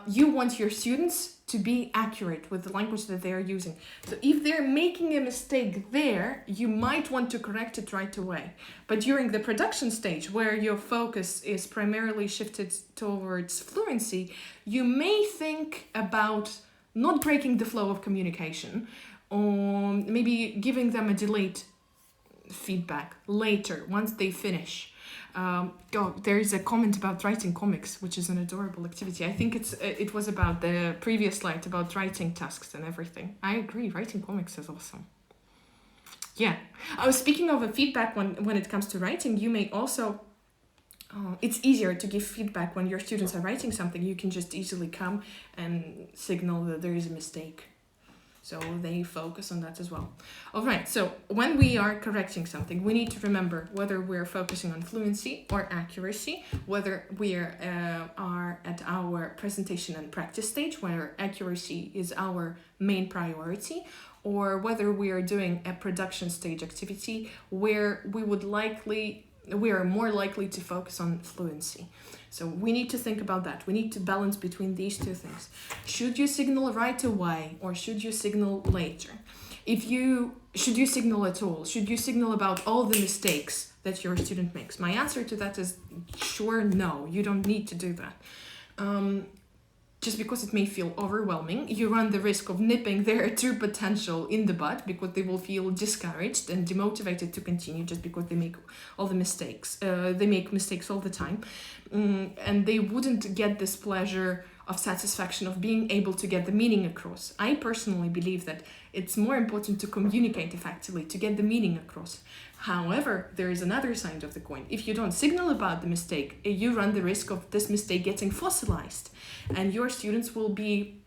you want your students to be accurate with the language that they are using. So if they're making a mistake there, you might want to correct it right away. But during the production stage, where your focus is primarily shifted towards fluency, you may think about not breaking the flow of communication, or maybe giving them a delayed feedback later once they finish. There is a comment about writing comics, which is an adorable activity. I think it was about the previous slide about writing tasks and everything. I agree, writing comics is awesome. Yeah. Speaking of a feedback, when it comes to writing, you may also it's easier to give feedback when your students are writing something. You can just easily come and signal that there is a mistake. So they focus on that as well. All right, so when we are correcting something, we need to remember whether we're focusing on fluency or accuracy, whether we are at our presentation and practice stage, where accuracy is our main priority, or whether we are doing a production stage activity where we are more likely to focus on fluency. So we need to think about that. We need to balance between these two things. Should you signal right away or should you signal later? Should you signal at all? Should you signal about all the mistakes that your student makes? My answer to that is sure, no, you don't need to do that. Just because it may feel overwhelming, you run the risk of nipping their true potential in the bud, because they will feel discouraged and demotivated to continue just because they make all the mistakes. They make mistakes all the time. And they wouldn't get this pleasure of satisfaction of being able to get the meaning across. I personally believe that it's more important to communicate effectively, to get the meaning across. However, there is another side of the coin. If you don't signal about the mistake, you run the risk of this mistake getting fossilized, and your students will be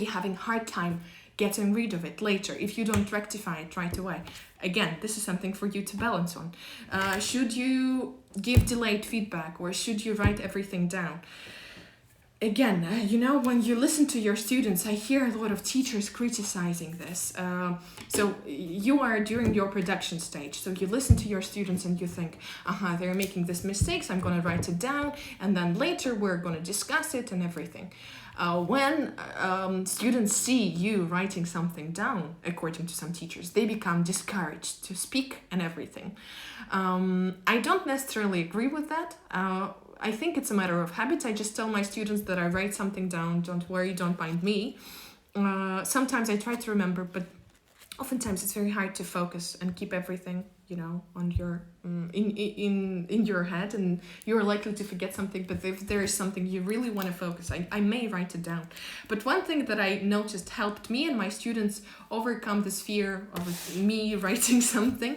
having hard time getting rid of it later if you don't rectify it right away. Again, this is something for you to balance on. Should you give delayed feedback or should you write everything down? Again, when you listen to your students, I hear a lot of teachers criticizing this. So you are during your production stage. So you listen to your students and you think, they're making these mistakes. I'm going to write it down. And then later we're going to discuss it and everything. When students see you writing something down, according to some teachers, they become discouraged to speak and everything. I don't necessarily agree with that. I think it's a matter of habit. I just tell my students that I write something down. Don't worry, don't mind me. Sometimes I try to remember, but oftentimes it's very hard to focus and keep everything, on your in your head, and you're likely to forget something. But if there is something you really want to focus, I may write it down. But one thing that I noticed helped me and my students overcome this fear of me writing something.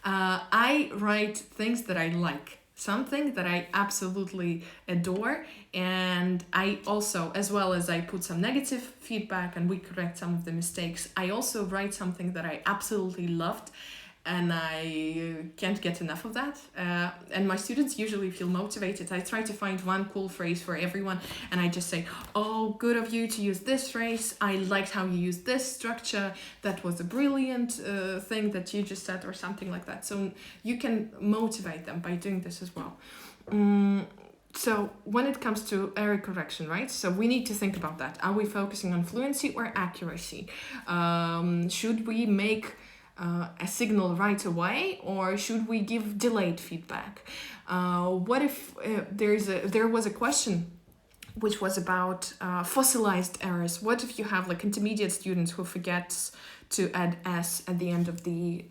I write things that I like. Something that I absolutely adore, and I also, as well as I put some negative feedback and we correct some of the mistakes, I also write something that I absolutely loved, and I can't get enough of that. And my students usually feel motivated. I try to find one cool phrase for everyone, and I just say, oh, good of you to use this phrase. I liked how you used this structure. That was a brilliant thing that you just said, or something like that. So you can motivate them by doing this as well. So when it comes to error correction, right? So we need to think about that. Are we focusing on fluency or accuracy? Should we make a signal right away, or should we give delayed feedback? What if there was a question which was about fossilized errors? What if you have like intermediate students who forgets to add s at the end of the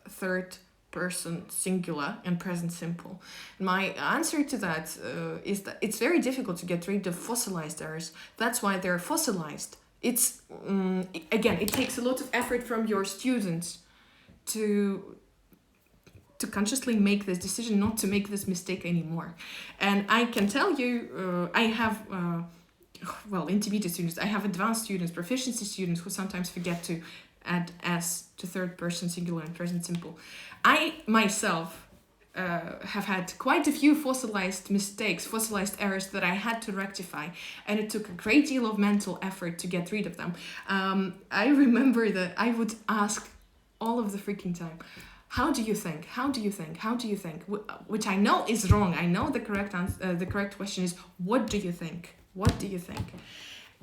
third person singular and present simple? My answer to that is that it's very difficult to get rid of fossilized errors. That's why they're fossilized. It's again, it takes a lot of effort from your students to consciously make this decision not to make this mistake anymore. And I can tell you, I have intermediate students, I have advanced students, proficiency students who sometimes forget to add s to third person singular and present simple. I myself have had quite a few fossilized errors that I had to rectify, and it took a great deal of mental effort to get rid of them. I remember that I would ask all of the freaking time, how do you think? How do you think? How do you think? Which I know is wrong. I know the correct answer, the correct question is, what do you think? What do you think?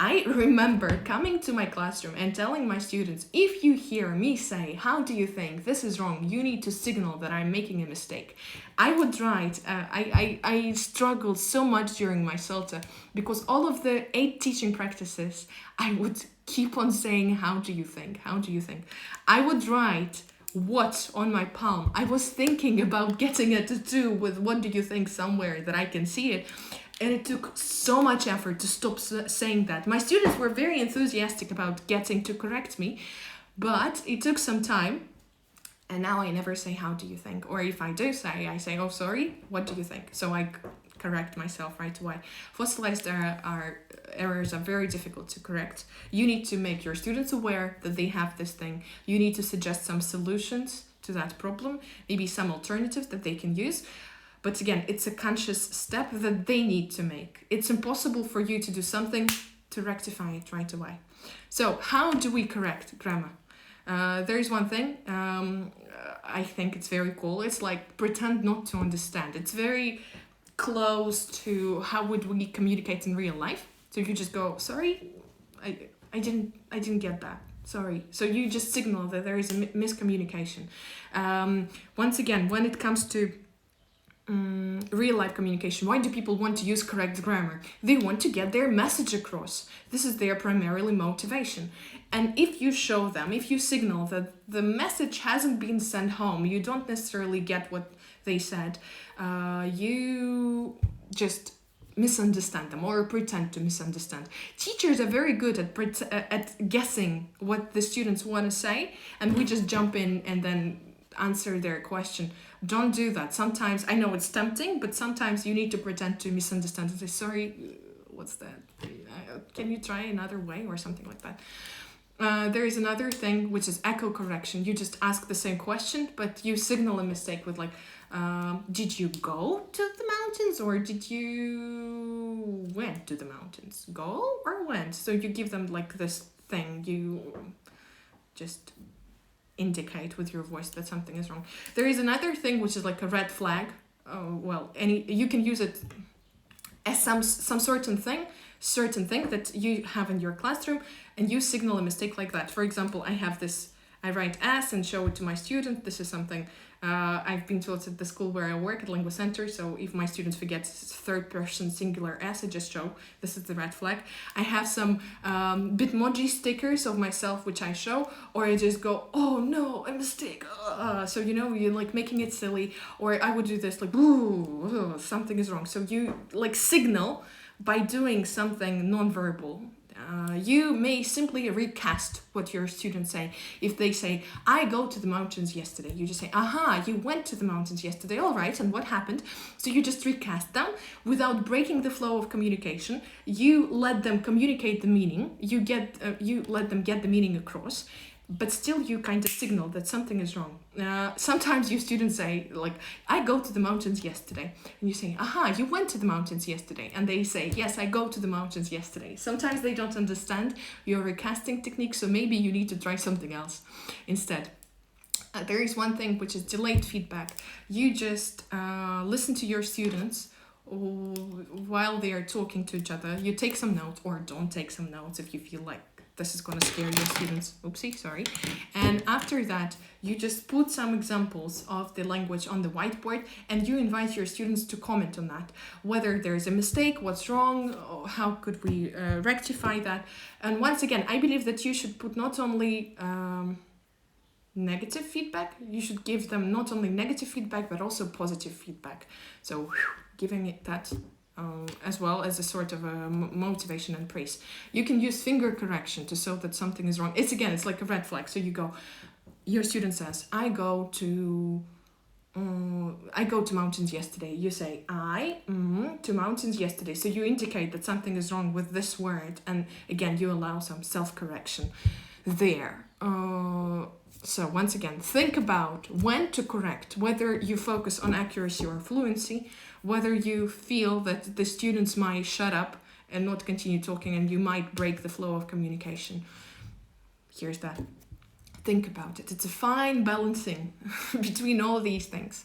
I remember coming to my classroom and telling my students, if you hear me say, how do you think? This is wrong. You need to signal that I'm making a mistake. I would write, I struggled so much during my CELTA because all of the 8 teaching practices, I would keep on saying, how do you think? How do you think? I would write what on my palm. I was thinking about getting a tattoo with what do you think somewhere that I can see it. And it took so much effort to stop saying that. My students were very enthusiastic about getting to correct me, but it took some time. And now I never say, how do you think? Or if I do say, I say, oh, sorry, what do you think? So I correct myself right away. Fossilized errors are very difficult to correct. You need to make your students aware that they have this thing. You need to suggest some solutions to that problem, maybe some alternatives that they can use. But again, it's a conscious step that they need to make. It's impossible for you to do something to rectify it right away. So how do we correct grammar? There's one thing, I think it's very cool. It's like pretend not to understand. It's very close to how would we communicate in real life. So you just go, sorry, I didn't get that. Sorry. So you just signal that there is a miscommunication. Once again, when it comes to real life communication, why do people want to use correct grammar? They want to get their message across. This is their primarily motivation. And if you show them, if you signal that the message hasn't been sent home, you don't necessarily get what they said, you just misunderstand them or pretend to misunderstand. Teachers are very good at guessing what the students want to say, and we just jump in and then answer their question. Don't do that. Sometimes, I know it's tempting, but sometimes you need to pretend to misunderstand and say, sorry, what's that? Can you try another way or something like that? There is another thing, which is echo correction. You just ask the same question, but you signal a mistake with like, did you go to the mountains or did you went to the mountains? Go or went? So you give them like this thing. You just indicate with your voice that something is wrong. There is another thing which is like a red flag. You can use it as some certain thing that you have in your classroom, and you signal a mistake like that. For example, I write as and show it to my student. This is something I've been taught at the school where I work at Lingua Center. So if my students forget third person singular as, I just show this is the red flag. I have some Bitmoji stickers of myself which I show, or I just go, oh no, a mistake. So you're like making it silly, or I would do this like, ooh, something is wrong. So you like signal by doing something non-verbal. You may simply recast what your students say. If they say, I go to the mountains yesterday, you just say, aha, you went to the mountains yesterday, all right, and what happened? So you just recast them without breaking the flow of communication. You let them communicate the meaning, you let them get the meaning across, but still you kind of signal that something is wrong. Sometimes your students say, like, I go to the mountains yesterday. And you say, aha, you went to the mountains yesterday. And they say, yes, I go to the mountains yesterday. Sometimes they don't understand your recasting technique, so maybe you need to try something else instead. There is one thing which is delayed feedback. You just listen to your students while they are talking to each other. You take some notes, or don't take some notes if you feel like this is going to scare your students. Oopsie, sorry. And after that, you just put some examples of the language on the whiteboard, and you invite your students to comment on that. Whether there's a mistake, what's wrong, how could we rectify that. And once again, I believe that you should put not only negative feedback, you should give them not only negative feedback, but also positive feedback. So giving it that as well as a sort of a motivation and praise. You can use finger correction to show that something is wrong. It's like a red flag. So you go, your student says, I go to mountains yesterday. You say, to mountains yesterday. So you indicate that something is wrong with this word. And again, you allow some self-correction there. So once again, think about when to correct, whether you focus on accuracy or fluency, whether you feel that the students might shut up and not continue talking and you might break the flow of communication. Here's that. Think about it. It's a fine balancing between all these things.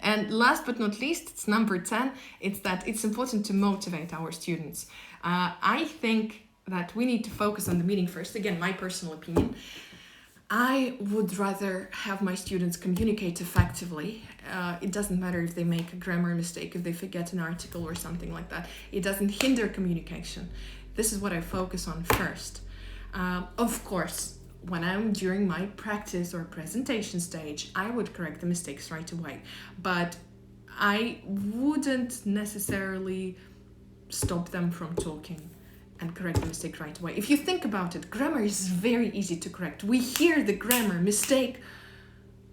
And last but not least, it's number 10. It's that it's important to motivate our students. I think that we need to focus on the meaning first. Again, my personal opinion. I would rather have my students communicate effectively. It doesn't matter if they make a grammar mistake, if they forget an article or something like that. It doesn't hinder communication. This is what I focus on first. Of course, when I'm during my practice or presentation stage, I would correct the mistakes right away. But I wouldn't necessarily stop them from talking and correct the mistake right away. If you think about it, grammar is very easy to correct. We hear the grammar mistake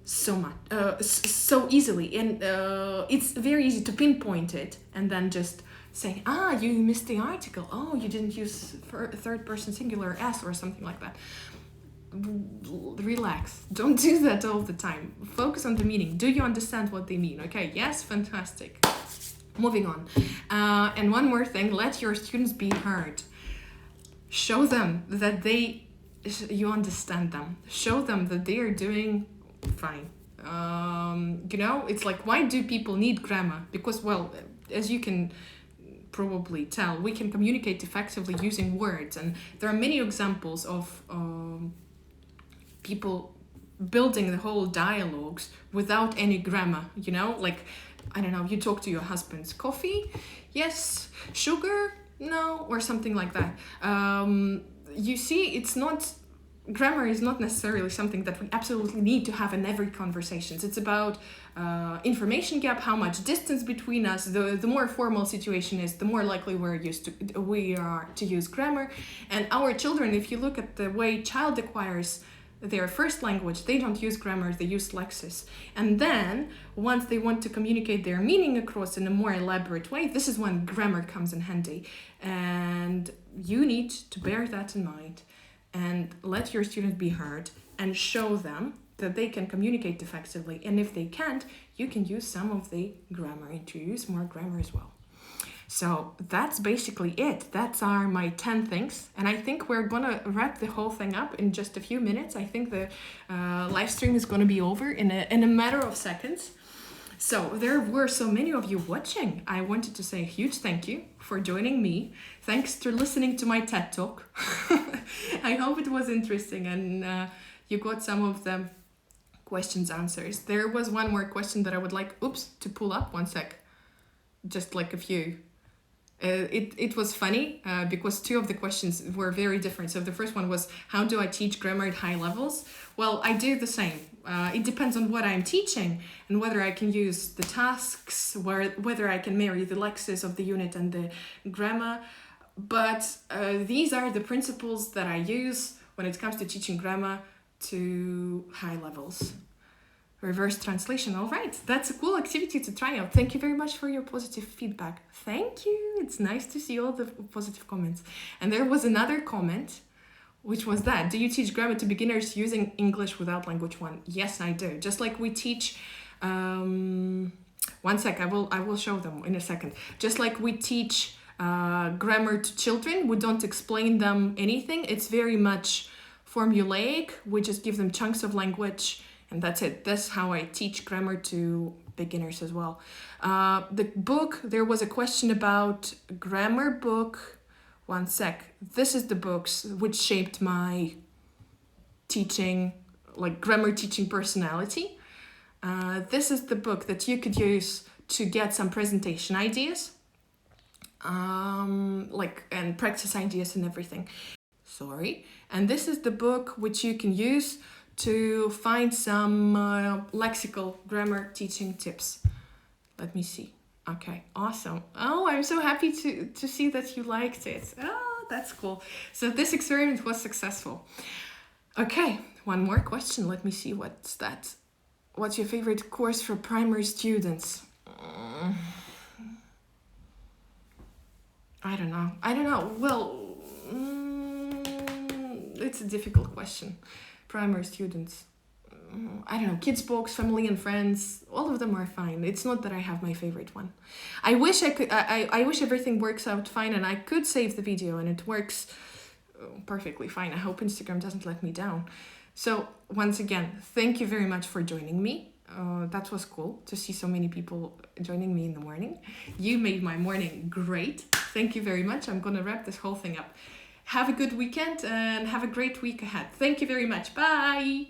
so easily, and it's very easy to pinpoint it and then just say, you missed the article. Oh, you didn't use third person singular s or something like that. Relax. Don't do that all the time. Focus on the meaning. Do you understand what they mean? Okay, yes, fantastic. Moving on. And one more thing, let your students be heard. Show them that you understand them. Show them that they are doing fine. It's like, why do people need grammar? Because, well, as you can probably tell, we can communicate effectively using words. And there are many examples of people building the whole dialogues without any grammar, like, I don't know, you talk to your husband's coffee, yes, sugar, no, or something like that. You see, grammar is not necessarily something that we absolutely need to have in every conversation. It's about information gap, how much distance between us. The more formal situation is, the more likely we are to use grammar. And our children, if you look at the way child acquires their first language, they don't use grammar, they use Lexis. And then once they want to communicate their meaning across in a more elaborate way, this is when grammar comes in handy. And you need to bear that in mind and let your students be heard and show them that they can communicate effectively. And if they can't, you can use some of the grammar, introduce more grammar as well. So that's basically it. That's my 10 things. And I think we're going to wrap the whole thing up in just a few minutes. I think the live stream is going to be over in a matter of seconds. So there were so many of you watching. I wanted to say a huge thank you for joining me. Thanks for listening to my TED Talk. I hope it was interesting and you got some of the questions answers. There was one more question that I would like, to pull up. One sec. Just like a few. It was funny because two of the questions were very different. So the first one was, how do I teach grammar at high levels? Well, I do the same. It depends on what I'm teaching and whether I can use the tasks, whether I can marry the Lexis of the unit and the grammar. But these are the principles that I use when it comes to teaching grammar to high levels. Reverse translation. All right, that's a cool activity to try out. Thank you very much for your positive feedback. Thank you. It's nice to see all the positive comments. And there was another comment, which was that, do you teach grammar to beginners using English without language one? Yes, I do. Just like we teach, one sec, I will show them in a second. Just like we teach grammar to children, we don't explain them anything. It's very much formulaic. We just give them chunks of language. And that's it. That's how I teach grammar to beginners as well. The book, there was a question about grammar book. One sec. This is the books which shaped my teaching, like grammar teaching personality. This is the book that you could use to get some presentation ideas, and practice ideas and everything. Sorry. And this is the book which you can use to find some lexical grammar teaching tips. Let me see. Okay, awesome. Oh, I'm so happy to see that you liked it. Oh, that's cool. So this experiment was successful. Okay, one more question. Let me see, what's that? What's your favorite course for primary students? I don't know. Well, it's a difficult question. Primary students, I don't know, kids books, family and friends, all of them are fine. It's not that I have my favorite one. I wish I wish everything works out fine and I could save the video and it works perfectly fine. I hope Instagram doesn't let me down. So once again, thank you very much for joining me. That was cool to see so many people joining me in the morning. You made my morning great. Thank you very much. I'm gonna wrap this whole thing up. Have a good weekend and have a great week ahead. Thank you very much. Bye.